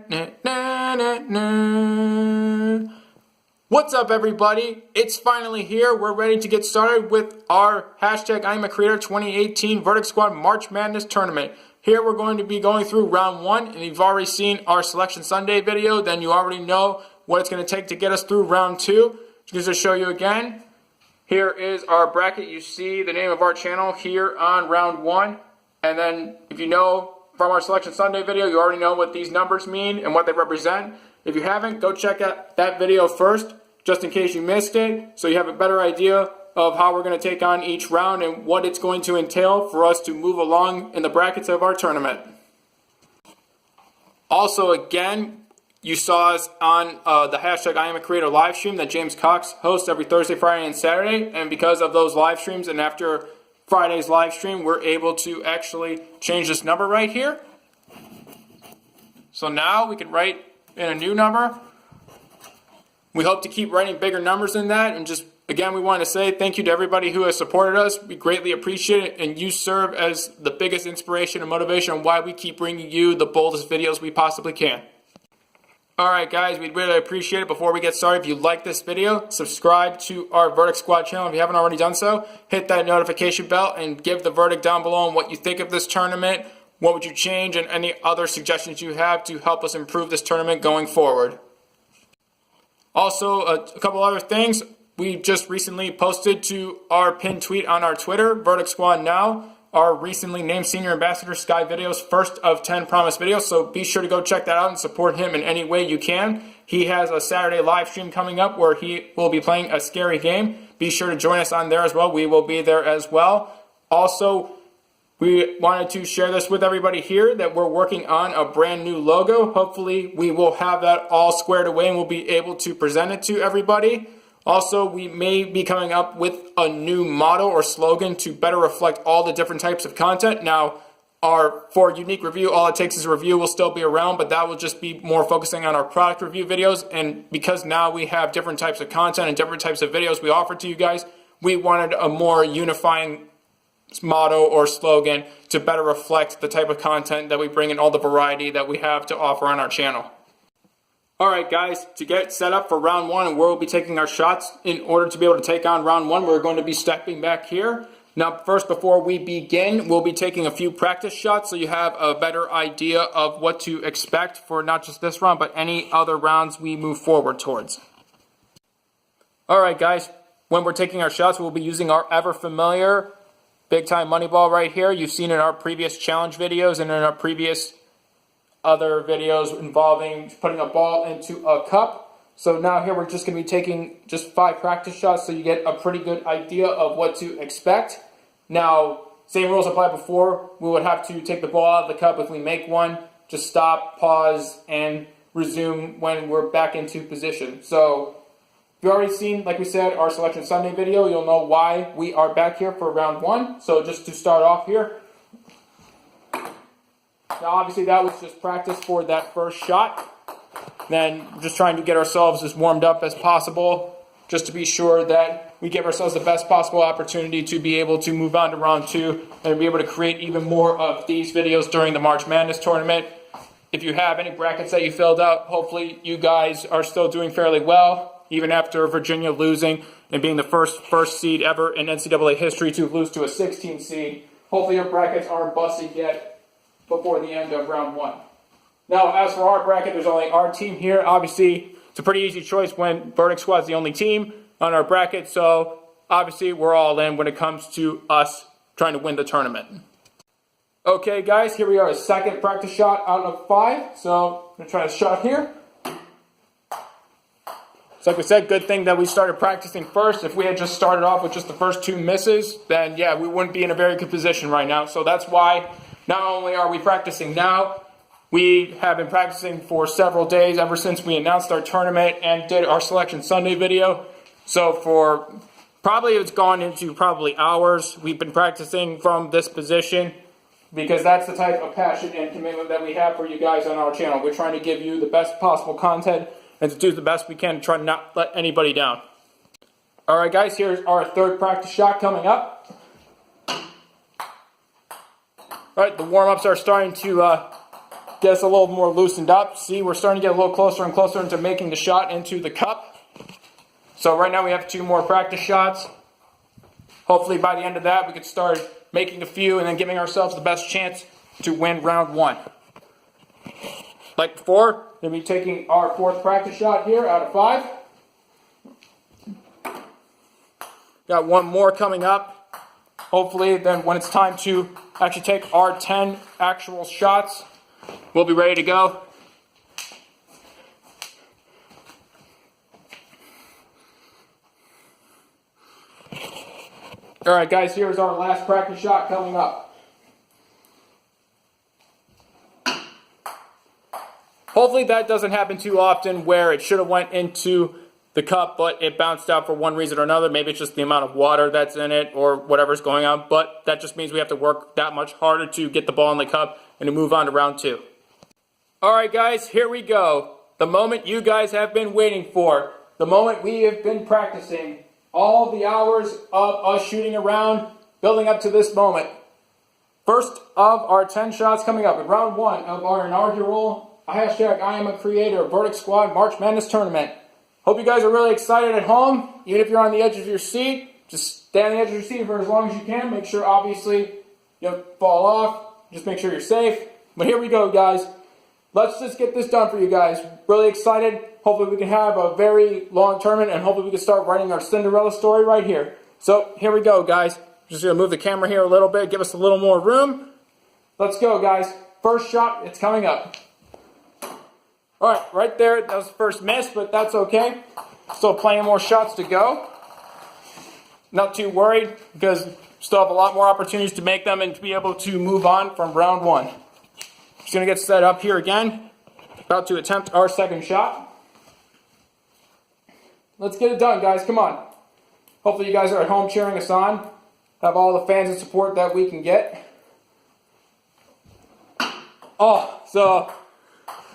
What's up, everybody? It's finally here. We're ready to get started with our hashtag I'm a Creator 2018 Verdict Squad March Madness Tournament. Here we're going to be going through round one, and you've already seen our Selection Sunday video. Then you already know what it's going to take to get us through round two. Just to show you again, here is our bracket. You see the name of our channel here on round one. And then if you know from our Selection Sunday video, you already know what these numbers mean and what they represent. If you haven't, go check out that video first, just in case you missed it, so you have a better idea of how we're going to take on each round and what it's going to entail for us to move along in the brackets of our tournament. Also, again, you saw us on the hashtag I Am a Creator live stream that James Cox hosts every Thursday, Friday, and Saturday. And because of those live streams and after Friday's live stream, we're able to actually change this number right here. So now we can write in a new number. We hope to keep writing bigger numbers than that. And just, again, we want to say thank you to everybody who has supported us. We greatly appreciate it. And you serve as the biggest inspiration and motivation on why we keep bringing you the boldest videos we possibly can. Alright guys, we'd really appreciate it. Before we get started, if you like this video, subscribe to our Verdict Squad channel if you haven't already done so. Hit that notification bell and give the verdict down below on what you think of this tournament, what would you change, and any other suggestions you have to help us improve this tournament going forward. Also, a couple other things. We just recently posted to our pinned tweet on our Twitter, VerdictSquadNow, our recently named Senior Ambassador, Sky Video's first of 10 promised videos, so be sure to go check that out and support him in any way you can. He has a Saturday live stream coming up where he will be playing a scary game. Be sure to join us on there as well. We will be there as well. Also, we wanted to share this with everybody here that we're working on a brand new logo. Hopefully, we will have that all squared away and we'll be able to present it to everybody. Also, we may be coming up with a new motto or slogan to better reflect all the different types of content. Now, for unique review, all it takes is a review will still be around, but that will just be more focusing on our product review videos. And because now we have different types of content and different types of videos we offer to you guys, we wanted a more unifying motto or slogan to better reflect the type of content that we bring and all the variety that we have to offer on our channel. Alright guys, to get set up for round one and where we'll be taking our shots, in order to be able to take on round one, we're going to be stepping back here. Now first, before we begin, we'll be taking a few practice shots so you have a better idea of what to expect for not just this round, but any other rounds we move forward towards. Alright guys, when we're taking our shots, we'll be using our ever familiar big time money ball right here. You've seen in our previous challenge videos and in our previous other videos involving putting a ball into a cup. So now here we're just going to be taking just 5 practice shots so you get a pretty good idea of what to expect. Now, same rules apply before. We would have to take the ball out of the cup if we make one. Just stop, pause, and resume when we're back into position. So if you've already seen, like we said, our Selection Sunday video, you'll know why we are back here for round one. So just to start off here. Now obviously that was just practice for that first shot. Then just trying to get ourselves as warmed up as possible, just to be sure that we give ourselves the best possible opportunity to be able to move on to round two and be able to create even more of these videos during the March Madness tournament. If you have any brackets that you filled out, hopefully you guys are still doing fairly well, even after Virginia losing and being the first seed ever in NCAA history to lose to a 16 seed. Hopefully your brackets aren't busted yet before the end of round one. Now, as for our bracket, there's only our team here. Obviously, it's a pretty easy choice when Verdict Squad's the only team on our bracket, so obviously we're all in when it comes to us trying to win the tournament. Okay, guys, here we are, a second practice shot out of 5. So, I'm going to try a shot here. So like we said, good thing that we started practicing first. If we had just started off with just the first 2 misses, then yeah, we wouldn't be in a very good position right now. So that's why not only are we practicing now, we have been practicing for several days ever since we announced our tournament and did our Selection Sunday video. So for probably it's gone into hours. We've been practicing from this position because that's the type of passion and commitment that we have for you guys on our channel. We're trying to give you the best possible content and to do the best we can to try to not let anybody down. Alright guys, here's our third practice shot coming up. Alright, the warm-ups are starting to get us a little more loosened up. See, we're starting to get a little closer and closer into making the shot into the cup. So right now we have 2 more practice shots. Hopefully by the end of that we can start making a few and then giving ourselves the best chance to win round 1. Like before, we're going to be taking our 4th practice shot here out of 5. Got 1 more coming up. Hopefully then when it's time to actually take our 10 actual shots, we'll be ready to go. Alright guys, here's our last practice shot coming up. Hopefully that doesn't happen too often where it should have went into the cup, but it bounced out for one reason or another. Maybe it's just the amount of water that's in it or whatever's going on, but that just means we have to work that much harder to get the ball in the cup and to move on to round 2. Alright guys, here we go. The moment you guys have been waiting for. The moment we have been practicing. All the hours of us shooting around, building up to this moment. First of our 10 shots coming up in round 1 of our inaugural hashtag I am a creator Verdict Squad March Madness tournament. Hope you guys are really excited at home. Even if you're on the edge of your seat, just stay on the edge of your seat for as long as you can. Make sure, obviously, you don't fall off. Just make sure you're safe. But here we go, guys. Let's just get this done for you guys. Really excited. Hopefully we can have a very long tournament and hopefully we can start writing our Cinderella story right here. So here we go, guys. Just going to move the camera here a little bit, give us a little more room. Let's go, guys. First shot, it's coming up. Alright, right there, that was the first miss, but that's okay. Still plenty more shots to go. Not too worried, because we still have a lot more opportunities to make them and to be able to move on from round 1. Just going to get set up here again. About to attempt our 2nd shot. Let's get it done, guys. Come on. Hopefully you guys are at home cheering us on. Have all the fans and support that we can get. Oh, so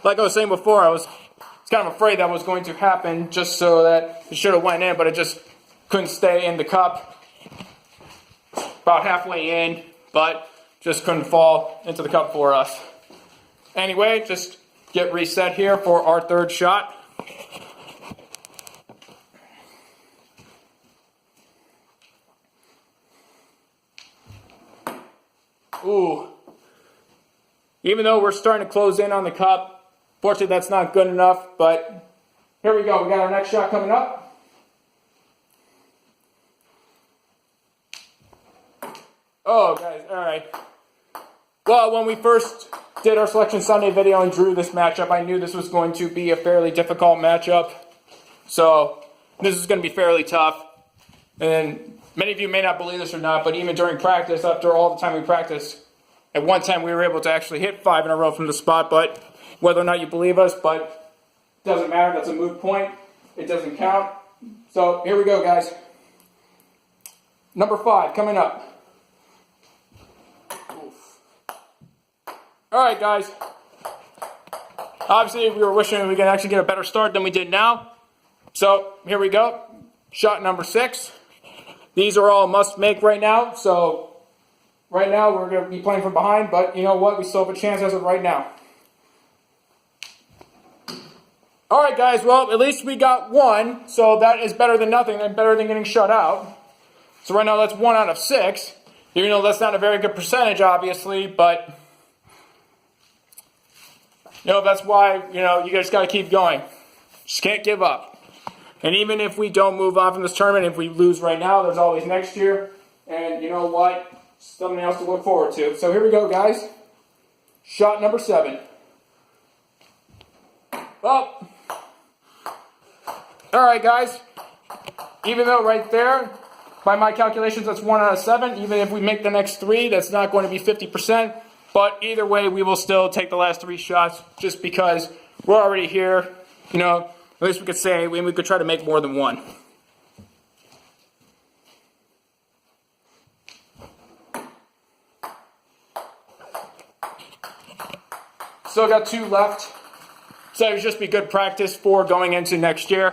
like I was saying before, I was kind of afraid that was going to happen just so that it should have went in, but it just couldn't stay in the cup. About halfway in, but just couldn't fall into the cup for us. Anyway, just get reset here for our 3rd shot. Ooh. Even though we're starting to close in on the cup, fortunately, that's not good enough, but here we go. We got our next shot coming up. Oh, guys, all right. Well, when we first did our Selection Sunday video and drew this matchup, I knew this was going to be a fairly difficult matchup. So this is going to be fairly tough. And many of you may not believe this or not, but even during practice, after all the time we practiced, at one time we were able to actually hit 5 in a row from the spot, but whether or not you believe us, but it doesn't matter. That's a moot point. It doesn't count. So here we go, guys. Number 5 coming up. Oof. All right, guys. Obviously, we were wishing we could actually get a better start than we did now. So here we go. Shot number 6. These are all must-make right now. So right now we're going to be playing from behind, but you know what? We still have a chance as of right now. Alright guys, well, at least we got 1, so that is better than nothing, and better than getting shut out. So right now that's 1 out of 6. Even though that's not a very good percentage, obviously, but that's why, you guys got to keep going. Just can't give up. And even if we don't move on from this tournament, if we lose right now, there's always next year. And you know what? Something else to look forward to. So here we go, guys. Shot number 7. Well, alright guys, even though right there, by my calculations, that's 1 out of 7, even if we make the next 3, that's not going to be 50%, but either way, we will still take the last 3 shots, just because we're already here, at least we could say, we could try to make more than 1. Still got 2 left. So it would just be good practice for going into next year.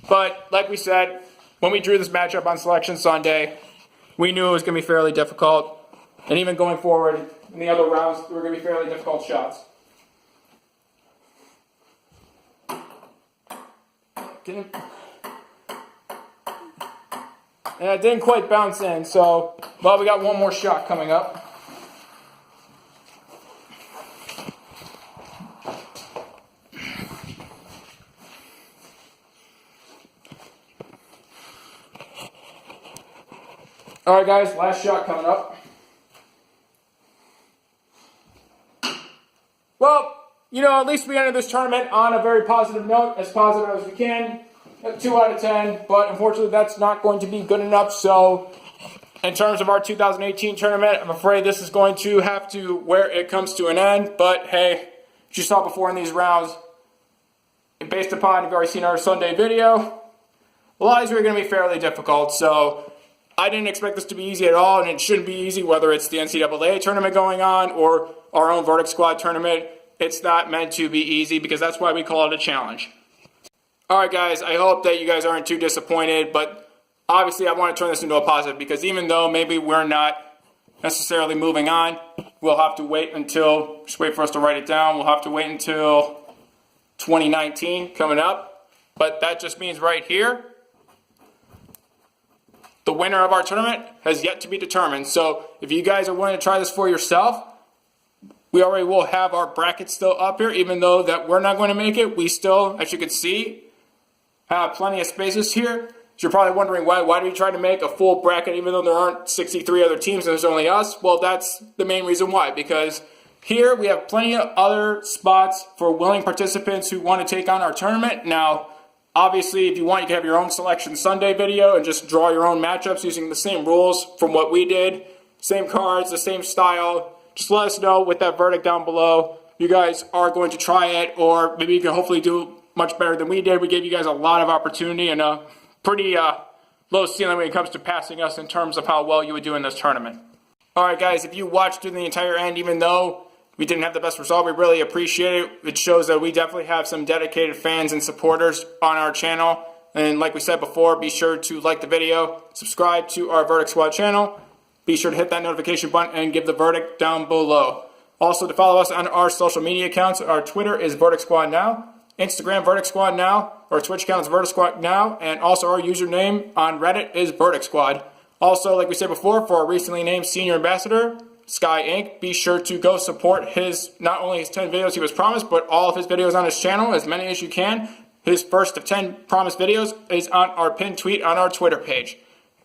But like we said, when we drew this matchup on Selection Sunday, we knew it was going to be fairly difficult. And even going forward in the other rounds, there were going to be fairly difficult shots. And it didn't quite bounce in, so, well, we got one more shot coming up. Alright guys, last shot coming up. Well, you know, at least we entered this tournament on a very positive note, as positive as we can. 2 out of 10, but unfortunately that's not going to be good enough. So in terms of our 2018 tournament, I'm afraid this is going to have to where it comes to an end. But hey, as you saw before in these rounds, based upon, you've already seen our Sunday video, a lot of these are going to be fairly difficult. So I didn't expect this to be easy at all, and it shouldn't be easy whether it's the NCAA tournament going on or our own Verdict Squad tournament. It's not meant to be easy because that's why we call it a challenge. Alright guys, I hope that you guys aren't too disappointed, but obviously I want to turn this into a positive because even though maybe we're not necessarily moving on, we'll have to wait until, just wait for us to write it down, we'll have to wait until 2019 coming up. But that just means right here, the winner of our tournament has yet to be determined. So if you guys are willing to try this for yourself, we already will have our bracket still up here, even though that we're not going to make it. We still, as you can see, have plenty of spaces here. So you're probably wondering why do we try to make a full bracket even though there aren't 63 other teams and there's only us? Well, that's the main reason why, because here we have plenty of other spots for willing participants who want to take on our tournament. Now, obviously, if you want, you can have your own Selection Sunday video and just draw your own matchups using the same rules from what we did. Same cards, the same style. Just let us know with that verdict down below. You guys are going to try it, or maybe you can hopefully do much better than we did. We gave you guys a lot of opportunity and a pretty low ceiling when it comes to passing us in terms of how well you would do in this tournament. Alright guys, if you watched to the entire end, even though we didn't have the best result, we really appreciate it. It shows that we definitely have some dedicated fans and supporters on our channel. And like we said before, be sure to like the video, subscribe to our Verdict Squad channel, be sure to hit that notification button and give the verdict down below. Also, to follow us on our social media accounts, our Twitter is VerdictSquadNow, Instagram VerdictSquadNow, our Twitch account is VerdictSquadNow, and also our username on Reddit is VerdictSquad. Also, like we said before, for our recently named Senior Ambassador, Sky Inc., be sure to go support his, not only his 10 videos he was promised, but all of his videos on his channel, as many as you can. His first of 10 promised videos is on our pinned tweet on our Twitter page.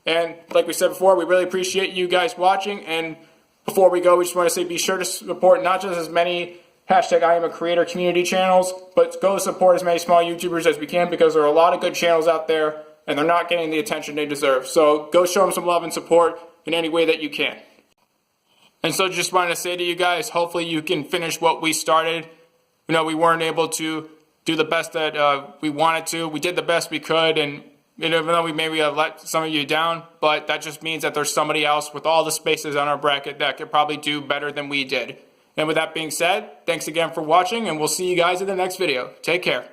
And like we said before, we really appreciate you guys watching, and before we go, we just want to say be sure to support not just as many #IamACreator community channels, but go support as many small YouTubers as we can, because there are a lot of good channels out there and they're not getting the attention they deserve. So go show them some love and support in any way that you can. And so just wanted to say to you guys, hopefully you can finish what we started. You know, we weren't able to do the best that we wanted to. We did the best we could, and even though we maybe have let some of you down, but that just means that there's somebody else with all the spaces on our bracket that could probably do better than we did. And with that being said, thanks again for watching, and we'll see you guys in the next video. Take care.